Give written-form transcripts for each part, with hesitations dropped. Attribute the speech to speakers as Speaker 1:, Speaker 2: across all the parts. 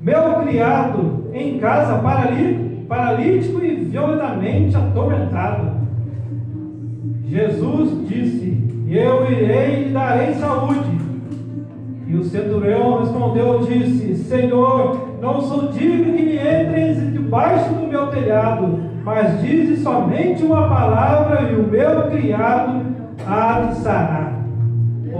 Speaker 1: meu criado em casa paralítico e violentamente atormentado. Jesus disse: eu irei e darei saúde. E o centurião respondeu e disse: Senhor, não sou digno que me entres debaixo do meu telhado, mas dize somente uma palavra e o meu criado há de sarar.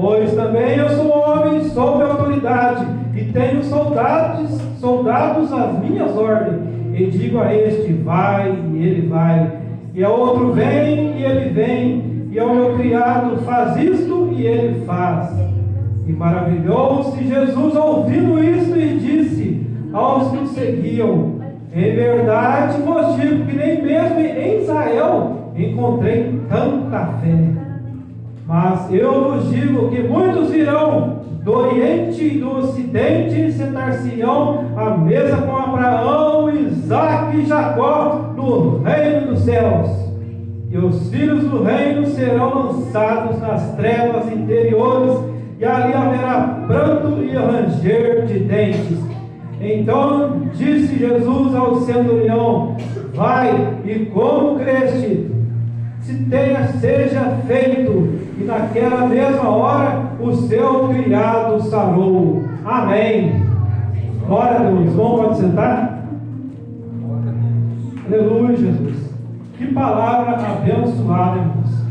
Speaker 1: Pois também eu sou homem, sob autoridade, e tenho soldados às minhas ordens, e digo a este: vai, e ele vai, e a outro: vem, e ele vem, e ao meu criado: faz isto, e ele faz. E maravilhou-se Jesus ouvindo isto, e disse aos que o seguiam: em verdade vos digo que nem mesmo em Israel encontrei tanta fé. Mas eu vos digo que muitos virão do Oriente e do Ocidente e sentar-se-ão à mesa com Abraão, Isaque e Jacó no reino dos céus. E os filhos do reino serão lançados nas trevas interiores, e ali haverá pranto e ranger de dentes. Então disse Jesus ao centurião: vai, e como creste, seja feito. E naquela mesma hora o seu criado sarou. Amém. Glória a Deus. Irmão, pode sentar? Aleluia, Jesus. Que palavra abençoada, irmãos.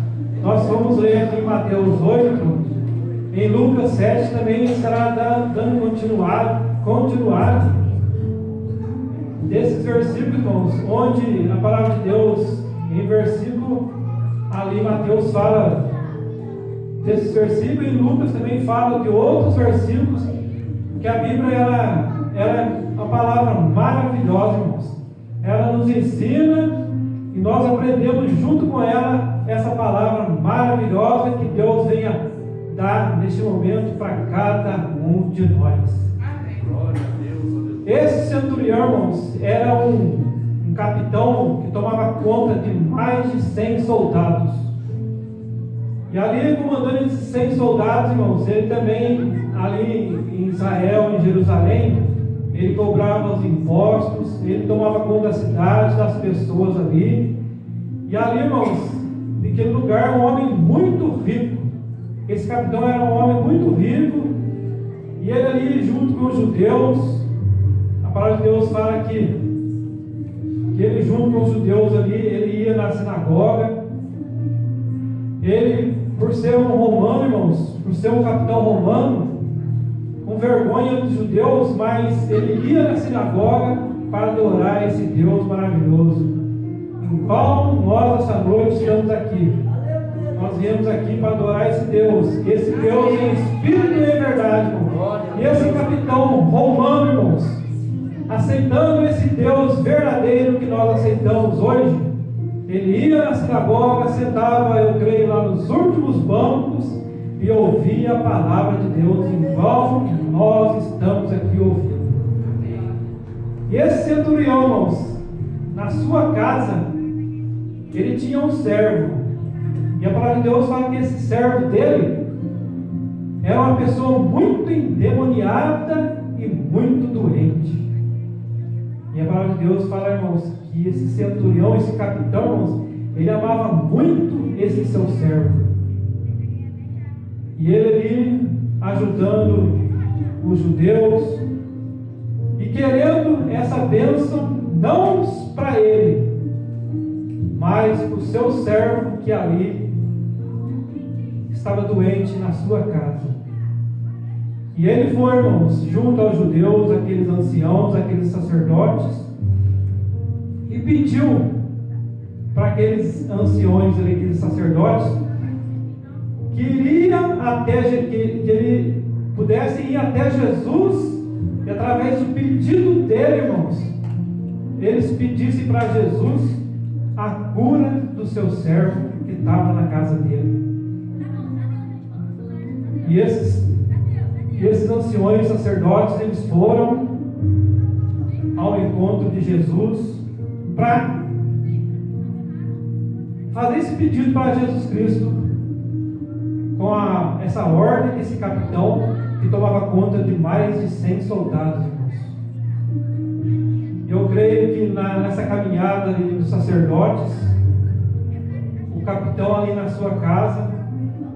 Speaker 1: Nós vamos ler aqui em Mateus 8, em Lucas 7 também será dando continuado desses versículos, irmãos, onde a palavra de Deus, em versículo, ali Mateus fala desses versículos, e Lucas também fala de outros versículos, que a Bíblia ela é uma palavra maravilhosa, irmãos. Ela nos ensina e nós aprendemos junto com ela essa palavra maravilhosa que Deus venha dar neste momento para cada um de nós. Glória a Deus. Esse centurião, irmãos, era um capitão que tomava conta de mais de 100 soldados. E ali, comandando esses 100 soldados, irmãos, ele também, ali em Israel, em Jerusalém, ele cobrava os impostos, ele tomava conta da cidade, das pessoas ali. E ali, irmãos, naquele lugar, um homem muito rico. Esse capitão era um homem muito rico, e ele ali, junto com os judeus, a palavra de Deus fala que ele, junto com os judeus ali, ele ia na sinagoga. Ele, por ser um romano, irmãos, por ser um capitão romano, com vergonha dos judeus, mas ele ia na sinagoga para adorar esse Deus maravilhoso. Então, nós essa noite estamos aqui. Nós viemos aqui para adorar esse Deus em espírito e em verdade, irmãos. E esse capitão romano, irmãos, aceitando esse Deus verdadeiro que nós aceitamos hoje, ele ia na sinagoga, sentava, eu creio, lá nos últimos bancos e ouvia a palavra de Deus, igual nós estamos aqui ouvindo. E esse centurião, irmãos, na sua casa, ele tinha um servo. E a palavra de Deus fala que esse servo dele era uma pessoa muito endemoniada e muito doente. E a palavra de Deus fala, irmãos, que esse centurião, esse capitão, irmãos, ele amava muito esse seu servo. E ele ali ajudando os judeus e querendo essa bênção não para ele, mas para o seu servo que ali estava doente na sua casa. E ele foi, irmãos, junto aos judeus, aqueles anciãos, aqueles sacerdotes, e pediu para aqueles anciões, aqueles sacerdotes, que ele pudesse ir até Jesus, e através do pedido dele, irmãos, eles pedissem para Jesus a cura do seu servo que estava na casa dele. E esses anciões sacerdotes, eles foram ao encontro de Jesus para fazer esse pedido para Jesus Cristo, com essa ordem desse capitão que tomava conta de mais de 100 soldados, irmãos. creio que nessa caminhada ali dos sacerdotes, o capitão ali na sua casa,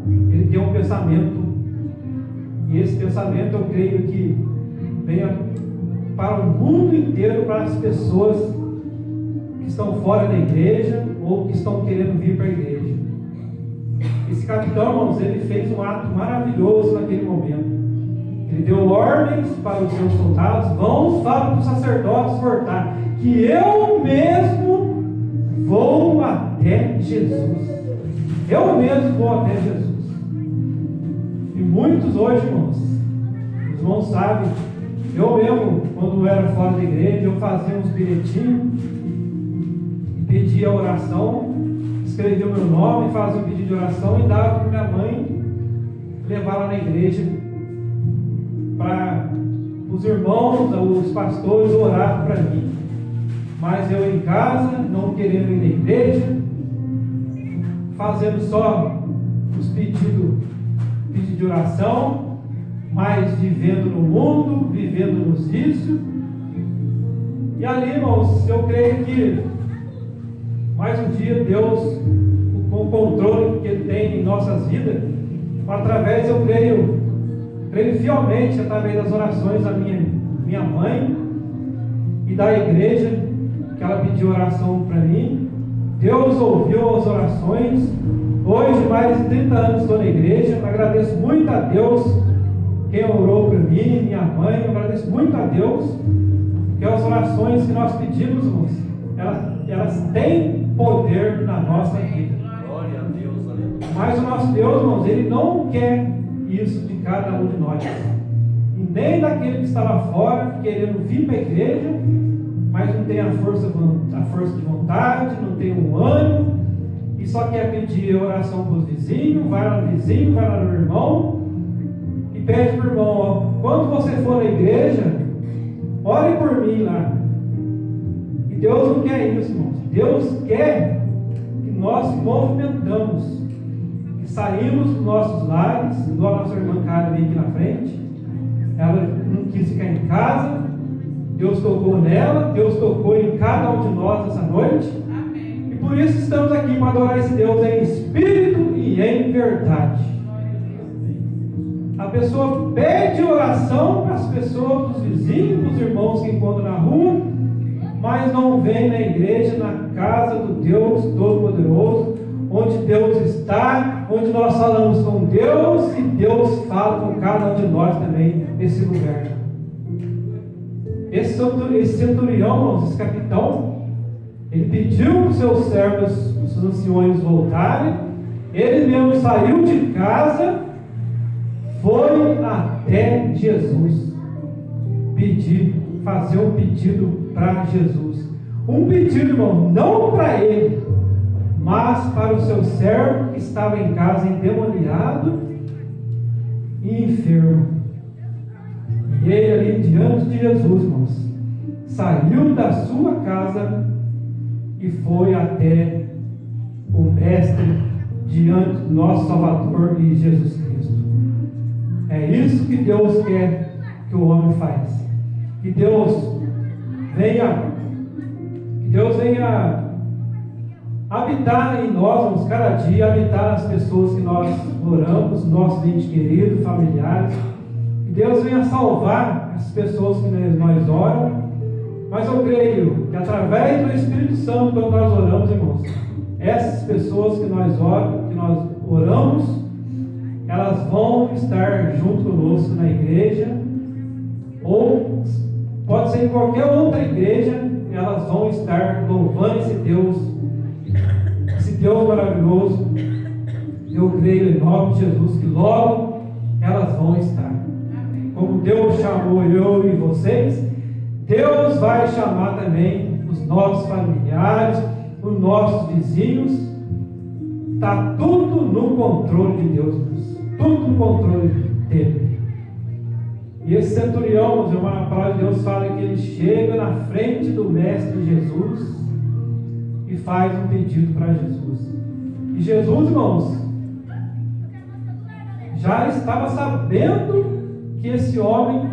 Speaker 1: ele tem um pensamento, e esse pensamento eu creio que venha para o mundo inteiro, para as pessoas que estão fora da igreja ou que estão querendo vir para a igreja. Esse capitão, irmãos, ele fez um ato maravilhoso naquele momento. Ele deu ordens para os seus soldados: vão, fala para os sacerdotes voltar, que eu mesmo vou até Jesus. Eu mesmo vou até Jesus. E muitos hoje, irmãos, os irmãos sabem, eu mesmo, quando era fora da igreja, eu fazia uns bilhetinhos e pedia oração, escrevia o meu nome, fazia um pedido de oração e dava para minha mãe levar lá na igreja para os irmãos, os pastores orar para mim. Mas eu em casa, não querendo ir na igreja, fazendo só os pedidos de oração, mas vivendo no mundo, vivendo nos vícios. E ali, irmãos, eu creio que mais um dia Deus, com o controle que Ele tem em nossas vidas, através, eu creio fielmente, através das orações da minha mãe e da igreja, que ela pediu oração para mim. Deus ouviu as orações. Hoje, mais de 30 anos estou na igreja. Agradeço muito a Deus quem orou por mim, minha mãe. Eu agradeço muito a Deus, porque as orações que nós pedimos, irmãos, elas têm poder na nossa vida.
Speaker 2: Glória a Deus, aleluia.
Speaker 1: Mas o nosso Deus, irmãos, Ele não quer isso de cada um de nós, e nem daquele que está lá fora querendo vir para a igreja, mas não tem a força de vontade, não tem um ânimo, e só quer pedir oração para os vizinhos. Vai lá no vizinho, vai lá no irmão e pede para o irmão: ó, quando você for na igreja, ore por mim lá. E Deus não quer isso, irmãos. Deus quer que nós nos movimentamos, que saímos dos nossos lares, igual a nossa irmã Karen aqui na frente. Ela não quis ficar em casa, Deus tocou nela, Deus tocou em cada um de nós essa noite. Amém. E por isso estamos aqui para adorar esse Deus em espírito e em verdade. A pessoa pede oração para as pessoas, para os vizinhos, para os irmãos que encontram na rua, mas não vem na igreja, na casa do Deus Todo-Poderoso, onde Deus está, onde nós falamos com Deus e Deus fala com cada um de nós também nesse lugar. Esse centurião, esse capitão, ele pediu para os seus servos, os seus anciões voltarem. Ele mesmo saiu de casa, foi até Jesus fazer um pedido para Jesus. Um pedido, irmão, não para ele, mas para o seu servo que estava em casa endemoniado e enfermo. E ele ali diante de Jesus, irmãos, saiu da sua casa e foi até o Mestre diante do nosso Salvador e Jesus Cristo. É isso que Deus quer que o homem faz. Que Deus venha habitar em nós, irmãos, cada dia, habitar nas pessoas que nós oramos, nossos entes queridos, familiares. Que Deus venha salvar as pessoas que nós oramos. Mas eu creio que através do Espírito Santo, quando nós oramos, irmãos, essas pessoas que nós oramos, elas vão estar junto conosco na igreja, ou pode ser em qualquer outra igreja, elas vão estar louvando esse Deus maravilhoso. Eu creio em nome de Jesus que logo elas vão estar. Como Deus chamou eu e vocês, Deus vai chamar também os nossos familiares, os nossos vizinhos. Está tudo no controle de Deus, tudo no controle dele. E esse centurião, a palavra de Deus fala que ele chega na frente do Mestre Jesus e faz um pedido para Jesus. E Jesus, irmãos, já estava sabendo que esse homem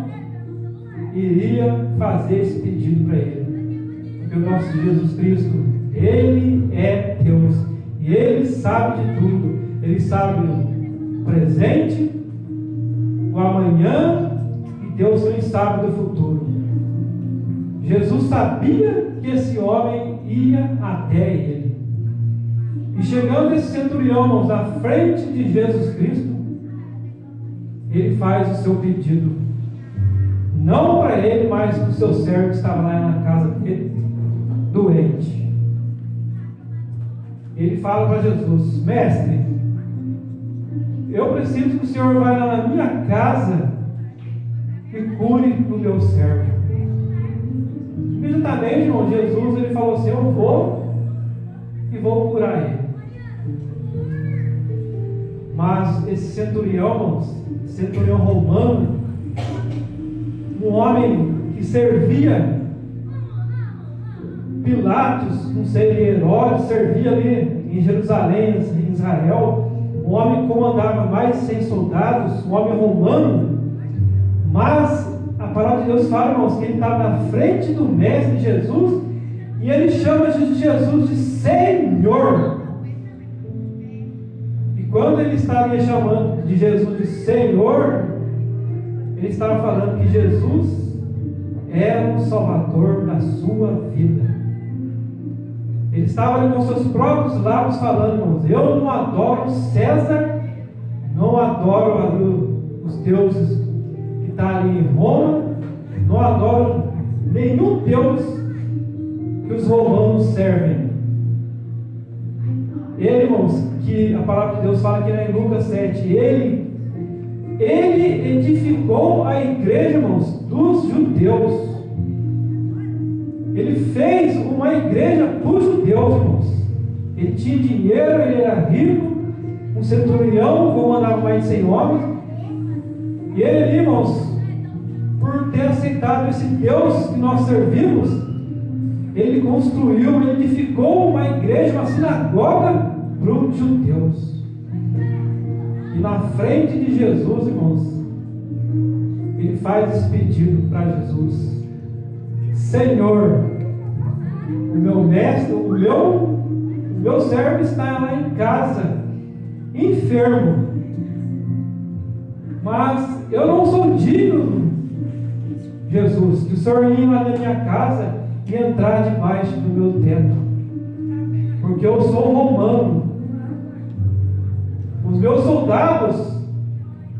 Speaker 1: iria fazer esse pedido para ele. Porque o nosso Jesus Cristo, Ele é Deus. E Ele sabe de tudo. Ele sabe o presente, o amanhã, e Deus também sabe do futuro. Jesus sabia que esse homem ia até ele. E chegando esse centurião, irmãos, na frente de Jesus Cristo, ele faz o seu pedido. Não para ele, mas para o seu servo que estava lá na casa dele, doente. Ele fala para Jesus: Mestre, eu preciso que o Senhor vá lá na minha casa e cure o meu servo. Imediatamente, irmão, Jesus ele falou assim: eu vou e vou curar ele. Mas esse centurião, irmãos, centurião romano, um homem que servia Pilatos, não sei, Herodes, servia ali em Jerusalém, em Israel, um homem que comandava mais de 100 soldados, um homem romano, mas a palavra de Deus fala, irmãos, que ele estava na frente do mestre Jesus, e ele chama Jesus de Senhor. E quando ele estaria chamando de Jesus de Senhor, ele estava falando que Jesus era o Salvador da sua vida. Ele estava ali com seus próprios lábios falando: irmãos, eu não adoro César, não adoro ali os deuses que estão ali em Roma, não adoro nenhum deus que os romanos servem. Ele, irmãos, que a palavra de Deus fala aqui em Lucas 7, ele edificou a igreja, irmãos, dos judeus. Ele fez uma igreja para os judeus, irmãos. Ele tinha dinheiro, ele era rico, um centurião, comandava mais de 100 homens. E ele, irmãos, por ter aceitado esse Deus que nós servimos, ele construiu, ele edificou uma igreja, uma sinagoga para os judeus. E na frente de Jesus, irmãos, ele faz esse pedido para Jesus: Senhor, o meu mestre, o meu servo está lá em casa, enfermo, mas eu não sou digno, Jesus, que o Senhor ir lá na minha casa e entrar debaixo do meu teto, porque eu sou romano. Os meus soldados,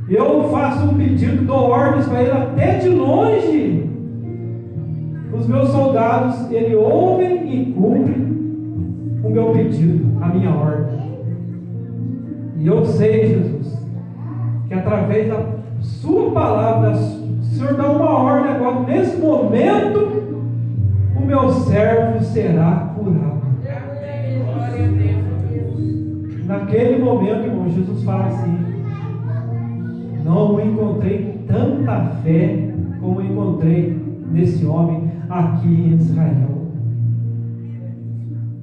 Speaker 1: eu faço um pedido, dou ordens para ele até de longe. Os meus soldados, eles ouvem e cumprem o meu pedido, a minha ordem. E eu sei, Jesus, que através da sua palavra, o Senhor dá uma ordem agora, nesse momento, o meu servo será curado. Naquele momento, irmão, Jesus fala assim: não encontrei tanta fé como encontrei nesse homem aqui em Israel.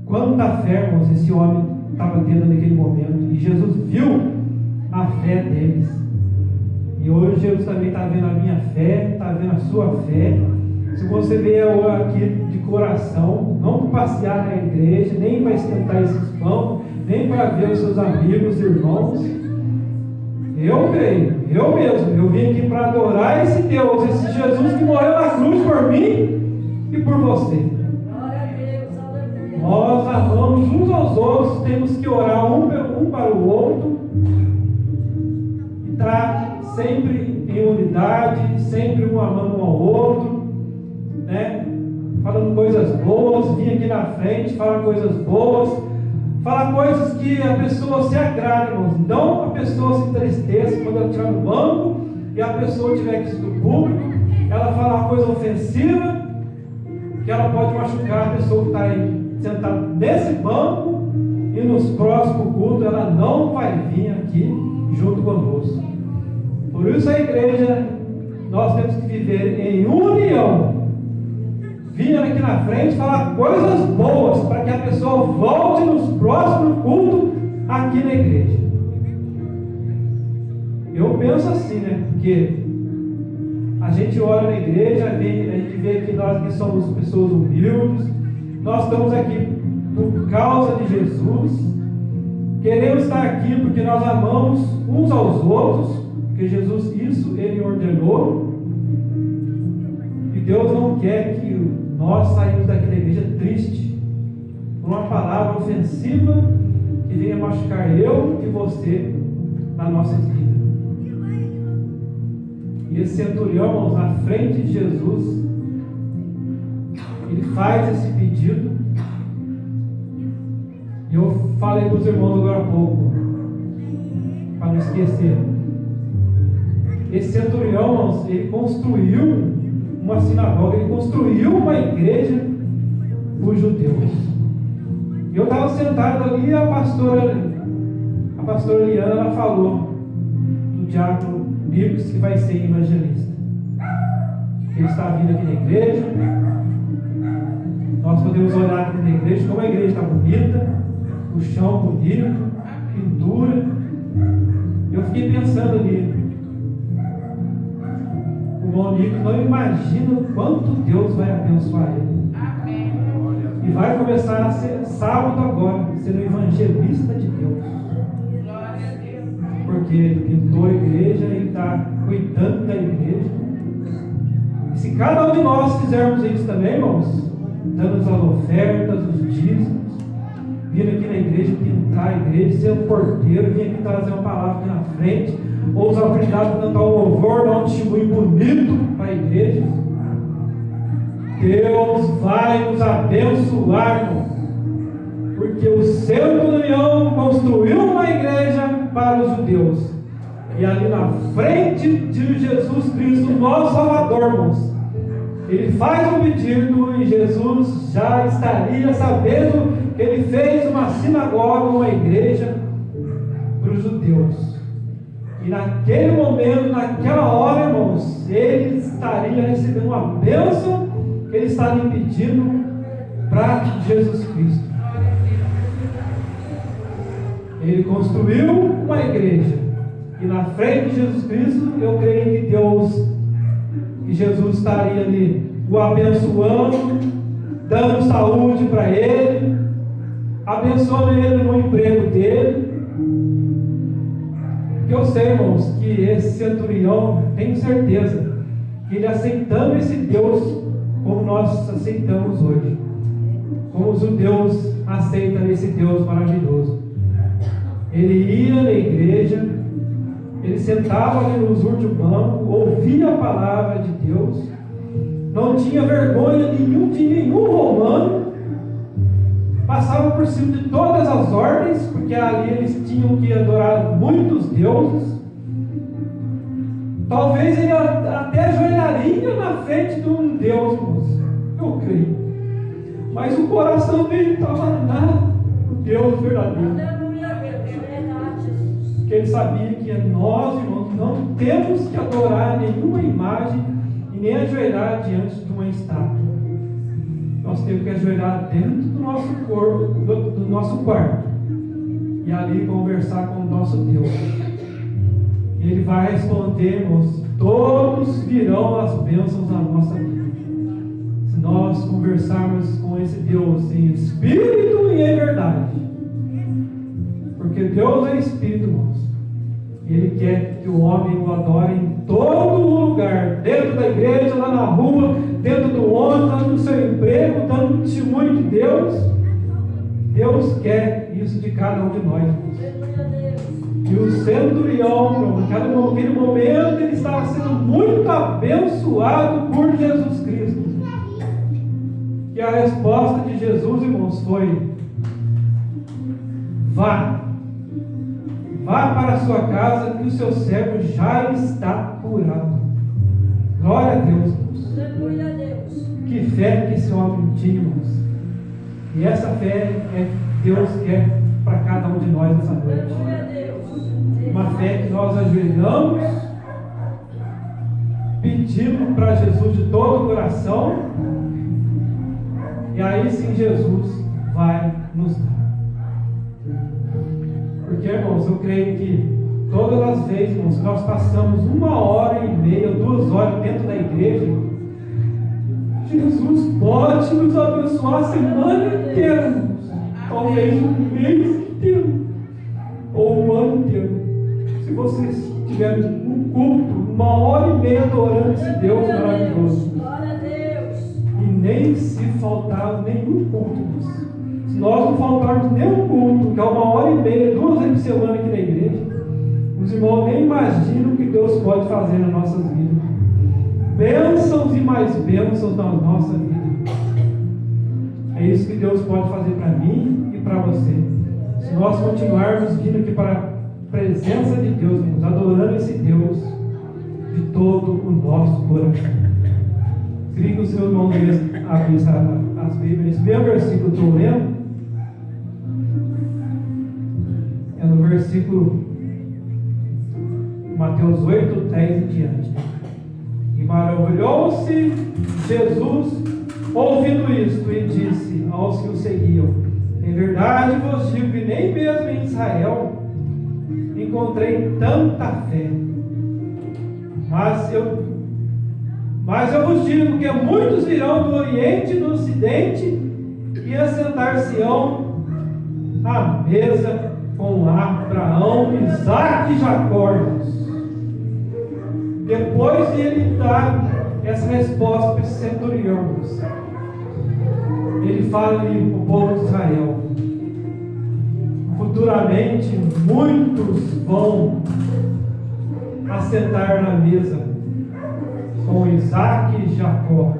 Speaker 1: Quanta fé, irmãos, esse homem estava tendo naquele momento. E Jesus viu a fé deles. E hoje Jesus também está vendo a minha fé, está vendo a sua fé. Se você veio aqui de coração, não para passear na igreja, nem para esquentar esses pão, nem para ver os seus amigos, irmãos. Eu creio, eu mesmo, eu vim aqui para adorar esse Deus, esse Jesus que morreu na cruz por mim e por você. Nós amamos uns aos outros, temos que orar um para o outro, e estar sempre em unidade, sempre um amando um ao outro, né? Falando coisas boas, vir aqui na frente, falar coisas boas, falar coisas que a pessoa se agrade, irmãos. Não a pessoa se entristeça quando ela estiver no banco e a pessoa estiver aqui no público, ela falar uma coisa ofensiva, que ela pode machucar a pessoa que está aí sentada nesse banco, e nos próximos cultos ela não vai vir aqui junto conosco. Por isso a igreja, nós temos que viver em união, vir aqui na frente falar coisas boas para que a pessoa volte nos próximos cultos aqui na igreja. Eu penso assim, né? Porque a gente olha na igreja, a gente vê que nós que somos pessoas humildes, Nós estamos aqui por causa de Jesus. Queremos estar aqui porque nós amamos uns aos outros, porque Jesus isso Ele ordenou. E Deus não quer que nós saímos daqui da igreja triste, por uma palavra ofensiva que venha machucar eu e você na nossa vida. E esse centurião, irmãos, na frente de Jesus, ele faz esse pedido. E eu falei para os irmãos agora há pouco, para não esquecer. Esse centurião, irmãos, ele construiu uma sinagoga, ele construiu uma igreja para os judeus. E eu estava sentado ali e a pastora Liana, ela falou do diácono Bicos, que vai ser evangelista. Ele está vindo aqui na igreja. Nós podemos olhar aqui na igreja, como a igreja está bonita, o chão bonito, pintura. Eu fiquei pensando ali, o irmão Nico não imagina o quanto Deus vai abençoar ele.
Speaker 3: Amém.
Speaker 1: E vai começar a ser sábado agora, sendo evangelista de Deus.
Speaker 3: Glória a Deus.
Speaker 1: Porque ele pintou a igreja e está cuidando da igreja. E se cada um de nós fizermos isso também, irmãos, dando as ofertas, os dízimos, vindo aqui na igreja, pintar a igreja, ser um porteiro, vir aqui trazer uma palavra aqui na frente, ou usar a oportunidade para cantar um louvor, dar um testemunho bonito para a igreja, Deus vai nos abençoar, irmão. Porque o centurião construiu uma igreja para os judeus. E ali na frente de Jesus Cristo, nosso Salvador, irmãos, ele faz um pedido e Jesus já estaria sabendo que ele fez uma sinagoga, uma igreja para os judeus. E naquele momento, naquela hora, irmãos, ele estaria recebendo uma bênção que ele estaria pedindo para Jesus Cristo. Ele construiu uma igreja. E na frente de Jesus Cristo, eu creio que Jesus estaria ali o abençoando, dando saúde para ele, abençoando ele no emprego dele. Porque eu sei, irmãos, que esse centurião, tenho certeza, que ele aceitando esse Deus como nós aceitamos hoje, como os judeus aceitam esse Deus maravilhoso. Ele ia na igreja, ele sentava ali nos últimos bancos, ouvia a palavra de Deus, não tinha vergonha de nenhum romano, passava por cima de todas as ordens, porque ali eles tinham que adorar muitos deuses. Talvez ele até ajoelharia na frente de um Deus, irmãos, eu creio. Mas o coração dele estava no Deus verdadeiro. Porque ele sabia que nós, irmãos, não temos que adorar nenhuma imagem e nem ajoelhar diante de uma estátua. Nós temos que ajoelhar dentro do nosso corpo, do nosso quarto, e ali conversar com o nosso Deus. E ele vai responder, irmãos, todos virão as bênçãos na nossa vida. Se nós conversarmos com esse Deus em espírito e em verdade. Porque Deus é espírito, irmãos. E Ele quer que o homem o adore em todo lugar, dentro da igreja, lá na rua, dentro do ônibus, no seu emprego, dando testemunho de Deus. Deus quer isso de cada um de nós, irmãos. E o centurião, naquele momento, ele estava sendo muito abençoado por Jesus Cristo. E a resposta de Jesus, irmãos, foi: vá para a sua casa, que o seu servo já está curado. Glória a Deus, irmãos.
Speaker 3: Aleluia a Deus.
Speaker 1: Que fé que esse homem tinha, irmãos. E essa fé é que Deus quer para cada um de nós nessa noite.
Speaker 3: Aleluia a Deus.
Speaker 1: Uma fé que nós ajoelhamos, pedimos para Jesus de todo o coração, e aí sim Jesus vai nos dar. Porque, irmãos, eu creio que todas as vezes, irmãos, que nós passamos 1h30, 2 horas dentro da igreja, Jesus pode nos abençoar a semana inteira, irmãos. Talvez um mês inteiro, ou um ano inteiro. Se vocês tiverem um culto, 1h30 adorando esse Deus maravilhoso.
Speaker 3: Glória a Deus.
Speaker 1: E nem se faltar nenhum culto, irmãos. Se nós não faltarmos nenhum culto, que é 1h30, 2 vezes por semana aqui na igreja, os irmãos nem imaginam o que Deus pode fazer nas nossas vidas. Bênçãos e mais bênçãos na nossa vida. É isso que Deus pode fazer para mim e para você. Se nós continuarmos vindo aqui para a presença de Deus, irmãos, adorando esse Deus de todo o nosso coração. Queria que o seu irmão abrisse as Bíblias. Esse mesmo versículo que eu estou lendo é no versículo Mateus 8, 10 e diante. E maravilhou-se Jesus ouvindo isto e disse aos que o seguiam: em verdade vos digo que nem mesmo em Israel encontrei tanta fé. Mas eu vos digo que muitos virão do Oriente e do Ocidente e assentar-se-ão à mesa com Abraão, Isaque e Jacó. Depois de ele dar essa resposta para esse centurião, ele fala ali para o povo de Israel: futuramente muitos vão assentar na mesa com Isaque e Jacó.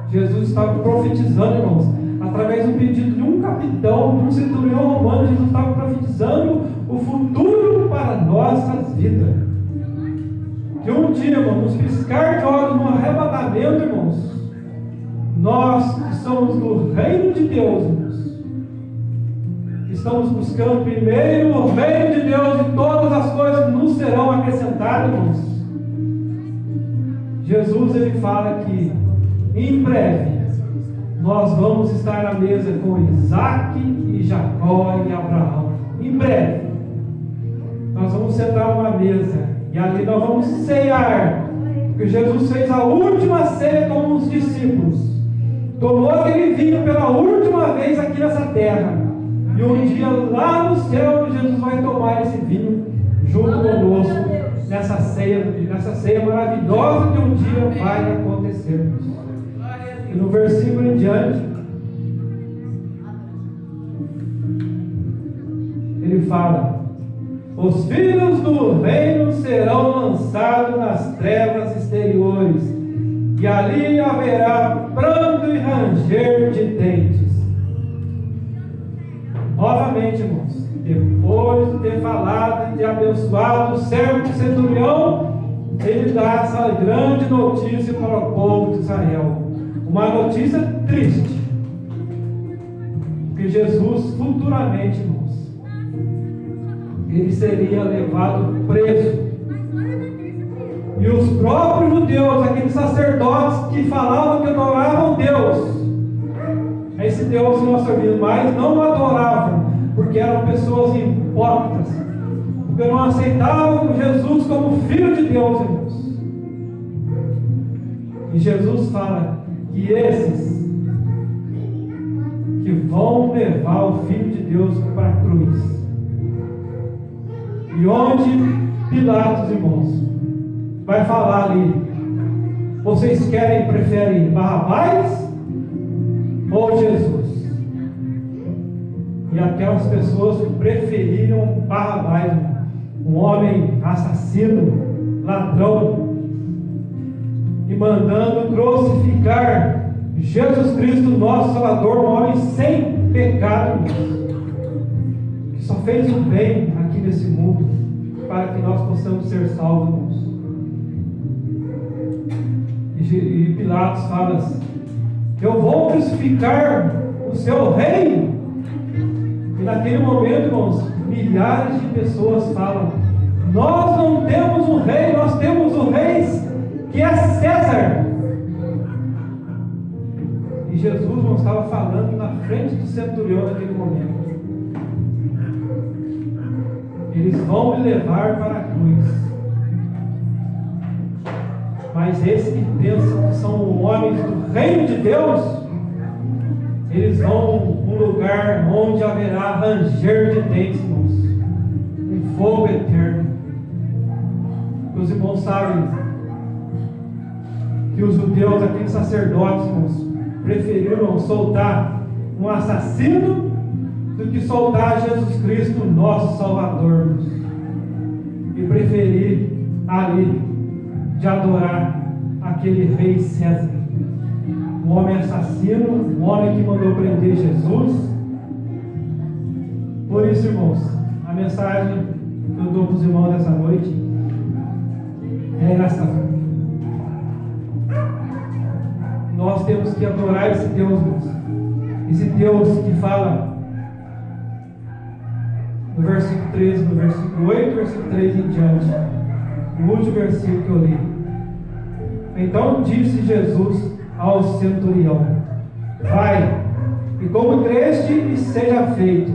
Speaker 1: Jesus estava profetizando, irmãos, através do pedido de um capitão, de um centurião romano. Jesus estava profetizando o futuro para nossas vidas. Que um dia, irmãos, nos piscar de olhos, no arrebatamento, irmãos, nós que somos do reino de Deus, irmãos, estamos buscando primeiro o reino de Deus e todas as coisas nos serão acrescentadas, irmãos. Jesus, ele fala que em breve nós vamos estar na mesa com Isaque e Jacó e Abraão. Em breve nós vamos sentar numa mesa e ali nós vamos ceiar, porque Jesus fez a última ceia com os discípulos, tomou aquele vinho pela última vez aqui nessa terra, e um dia lá no céu Jesus vai tomar esse vinho junto conosco nessa ceia maravilhosa que um dia vai acontecer. E no versículo em diante ele fala: os filhos do reino serão lançados nas trevas exteriores, e ali haverá pranto e ranger de dentes. Novamente, irmãos, depois de ter falado e de abençoado o servo do centurião, ele dá essa grande notícia para o povo de Israel. Uma notícia triste, que Jesus futuramente, irmãos, ele seria levado preso. E os próprios judeus, aqueles sacerdotes que falavam que adoravam Deus, esse Deus que nós servimos, mas não adoravam, porque eram pessoas hipócritas, porque não aceitavam Jesus como Filho de Deus, irmãos. E Jesus fala que esses que vão levar o Filho de Deus para a cruz, e onde Pilatos, irmãos, vai falar ali: vocês preferem Barrabás ou Jesus? E aquelas pessoas preferiram Barrabás, um homem assassino, ladrão, e mandando crucificar Jesus Cristo, nosso Salvador, um homem sem pecado, que só fez o bem aqui nesse mundo para que nós possamos ser salvos, irmãos. E Pilatos fala assim: eu vou crucificar o seu rei. E naquele momento, irmãos, milhares de pessoas falam: nós não temos um rei, nós temos um rei que é César. E Jesus, irmãos, estava falando na frente do centurião naquele momento: eles vão me levar para a cruz, mas esses que pensam que são um homem homens do reino de Deus, eles vão um lugar onde haverá ranger de dentes, irmãos, um fogo eterno. Os irmãos sabem que os judeus, aqueles sacerdotes, irmãos, preferiram soltar um assassino do que soltar Jesus Cristo, nosso Salvador, irmãos. E preferir ali de adorar aquele rei César, um homem assassino, um homem que mandou prender Jesus. Por isso, irmãos, a mensagem que eu dou para os irmãos dessa noite é essa: nós temos que adorar esse Deus, irmãos. Esse Deus que fala no versículo 13, no versículo 8, versículo 3 em diante, o último versículo que eu li. Então disse Jesus ao centurião: vai, e como creste, e seja feito.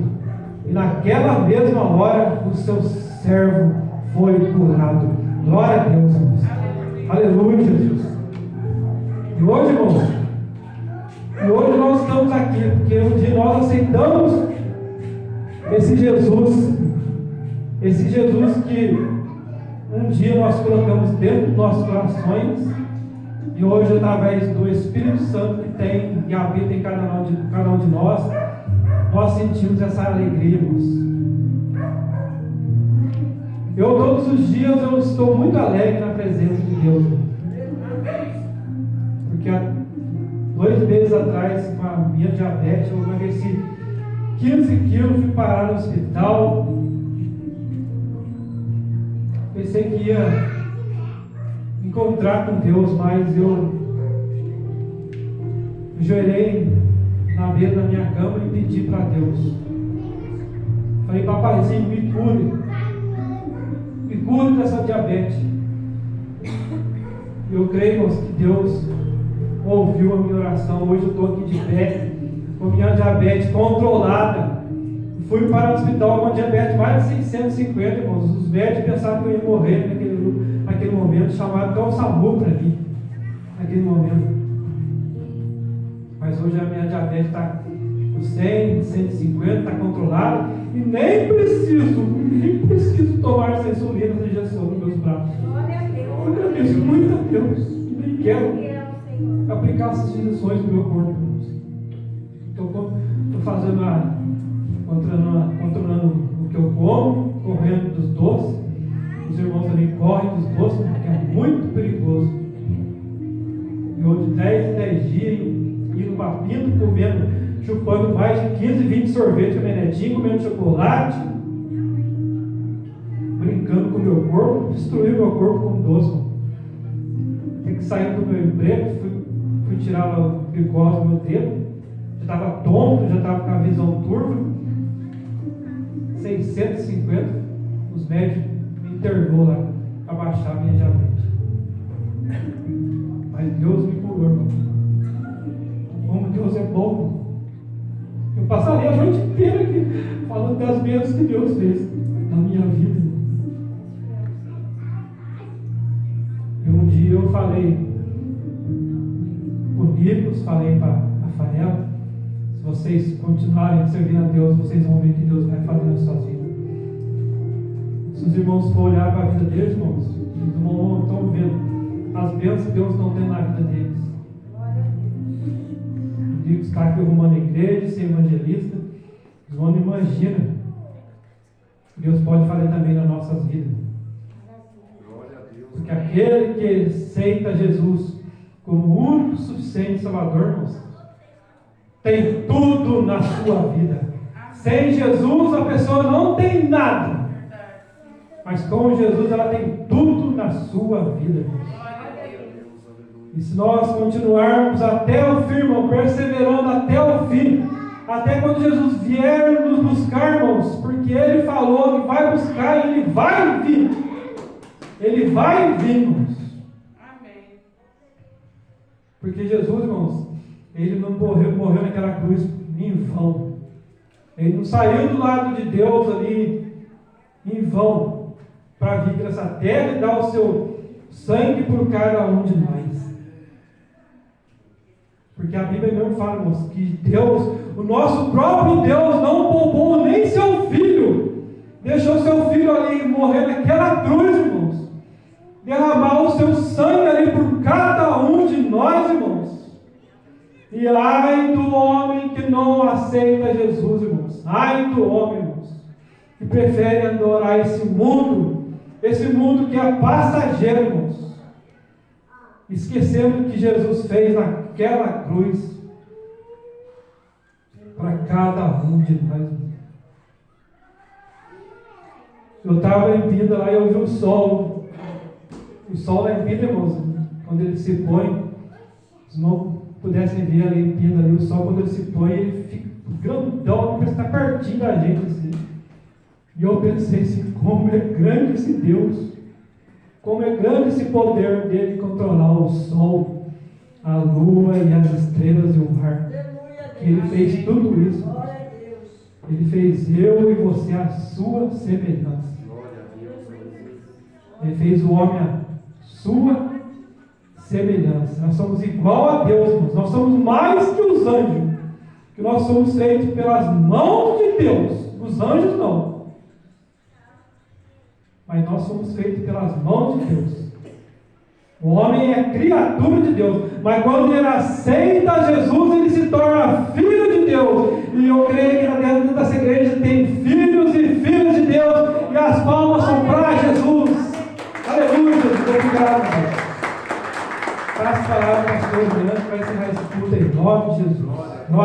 Speaker 1: E naquela mesma hora o seu servo foi curado. Glória a Deus, irmãos. Aleluia, Jesus. E hoje, irmãos, nós estamos aqui porque um dia nós aceitamos esse Jesus que um dia nós colocamos dentro dos nossos corações, e hoje, através do Espírito Santo que tem e habita em cada um de nós sentimos essa alegria, irmãos. Todos os dias eu estou muito alegre na presença de Deus, porque há 2 meses atrás, com a minha diabetes, eu emagreci 15 quilos, fui parar no hospital. Pensei que ia encontrar com Deus, mas eu ajoelhei na beira da minha cama e pedi para Deus. Falei: papaizinho, me cure dessa diabetes. Eu creio, irmãos, que Deus ouviu a minha oração. Hoje eu estou aqui de pé, com a minha diabetes controlada. Fui para o hospital com a diabetes mais de 650, irmãos. Os médicos pensavam que eu ia morrer naquele momento. Chamaram até o SAMU para mim, naquele momento. Mas hoje a minha diabetes está com 100, 150, está controlada. E nem preciso tomar essa insulina, essa injeção nos meus braços. Eu agradeço muito a Deus. E nem quero aplicar essas injeções no meu corpo, irmãos. Então, estou fazendo controlando o que eu como, correndo dos doces. Os irmãos ali correm dos doces, porque é muito perigoso. E eu de 10 em 10 dias, indo para Pinto, comendo, chupando mais de 15, 20 sorvetes com a minha netinha, comendo chocolate, brincando com o meu corpo, destruindo meu corpo com doce. Tem que sair do meu emprego, fui tirar a glicose do meu dedo, já estava tonto, já estava com a visão turva. 650, os médicos me internou lá para baixar a minha diabetes. Mas Deus me curou, irmão. Como Deus é bom. Eu passaria a noite inteira aqui falando das bênçãos que Deus fez na minha vida. E um dia eu falei com o Nicolas, falei para a Rafaela: se vocês continuarem servindo a Deus, vocês vão ver que Deus vai fazer na sua vida. Se os irmãos for olhar para a vida deles, irmãos, eles estão vendo as bênçãos que Deus não tem na vida deles. Eu digo, os caras que arrumando a igreja, ser evangelista, os irmãos não imaginam. Deus pode fazer também nas nossas vidas. Porque aquele que aceita Jesus como o único suficiente Salvador, irmãos, tem tudo na sua vida. Sem Jesus a pessoa não tem nada. Mas com Jesus ela tem tudo na sua vida. E se nós continuarmos até o fim, irmão, perseverando até o fim, até quando Jesus vier nos buscar, irmãos, porque Ele falou que vai buscar e Ele vai vir. Ele vai vir, irmãos.
Speaker 3: Amém.
Speaker 1: Porque Jesus, irmãos, Ele não morreu naquela cruz em vão. Ele não saiu do lado de Deus ali em vão para vir para essa terra e dar o seu sangue por cada um de nós. Porque a Bíblia mesmo fala, irmãos, que Deus, o nosso próprio Deus, não poupou nem seu filho. Deixou seu filho ali morrer naquela cruz, irmãos. Derramar o seu sangue ali por cada um de nós, irmãos. E ai do homem que não aceita Jesus, irmãos. Ai do homem, irmãos, que prefere adorar esse mundo que é passageiro, irmãos. Esquecendo o que Jesus fez naquela cruz para cada um de nós. Eu estava em Pinda lá e eu vi o sol lá em Pinda, irmãos, quando ele se põe, se não pudessem ver ali em Pinda, ali, o sol quando ele se põe, ele fica grandão, parece que está pertinho da gente assim. E eu pensei assim, como é grande esse Deus, como é grande esse poder dele controlar o sol, a lua e as estrelas e o mar. Que ele fez tudo isso. Ele fez eu e você a sua semelhança. Ele fez o homem a sua semelhança. Nós somos igual a Deus, irmãos. Nós somos mais que os anjos. Que nós somos feitos pelas mãos de Deus. Os anjos não. Mas nós somos feitos pelas mãos de Deus. O homem é criatura de Deus. Mas quando ele aceita Jesus, ele se torna filho de Deus. E eu creio que dentro dessa igreja tem filhos e filhas de Deus. E as palmas são para Jesus. Aleluia, Jesus. Obrigado, Deus. Faça palavra, pastor Leandro, para encerrar esse culto em nome de Jesus.